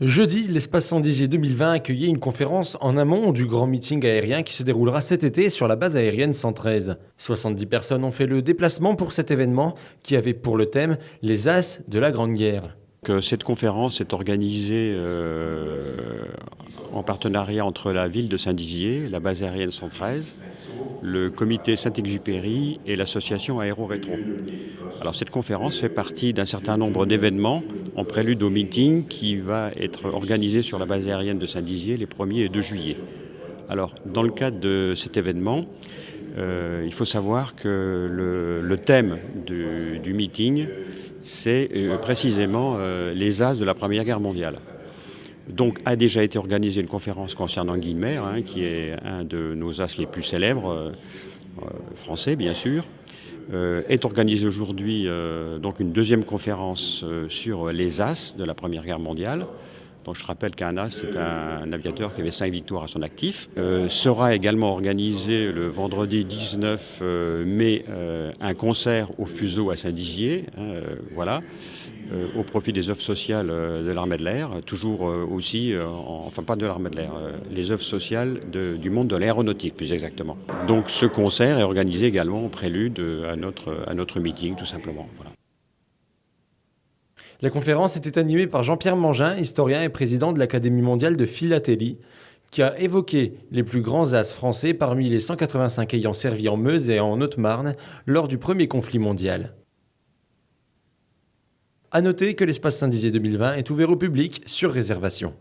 Jeudi, l'espace Saint-Dizier 2020 accueillait une conférence en amont du grand meeting aérien qui se déroulera cet été sur la base aérienne 113. 70 personnes ont fait le déplacement pour cet événement qui avait pour le thème les As de la Grande Guerre. Cette conférence est organisée en partenariat entre la ville de Saint-Dizier, la base aérienne 113, le comité Saint-Exupéry et l'association Aéro-Rétro. Alors cette conférence fait partie d'un certain nombre d'événements en prélude au meeting qui va être organisé sur la base aérienne de Saint-Dizier les 1er et 2 juillet. Alors dans le cadre de cet événement, il faut savoir que le thème du meeting, c'est précisément les As de la Première Guerre mondiale. Donc a déjà été organisée une conférence concernant Guy de Mer, qui est un de nos As les plus célèbres, français bien sûr. Est organisée aujourd'hui donc une deuxième conférence sur les As de la Première Guerre mondiale. Donc je rappelle qu'un As, c'est un aviateur qui avait 5 victoires à son actif. Sera également organisé le vendredi 19 mai un concert au Fuseau à Saint-Dizier, au profit des œuvres sociales de l'armée de l'air, toujours aussi, enfin pas de l'armée de l'air, les œuvres sociales du monde de l'aéronautique plus exactement. Donc ce concert est organisé également en prélude à notre meeting tout simplement. Voilà. La conférence était animée par Jean-Pierre Mangin, historien et président de l'Académie mondiale de philatélie, qui a évoqué les plus grands as français parmi les 185 ayant servi en Meuse et en Haute-Marne lors du premier conflit mondial. À noter que l'espace Saint-Dizier 2020 est ouvert au public sur réservation.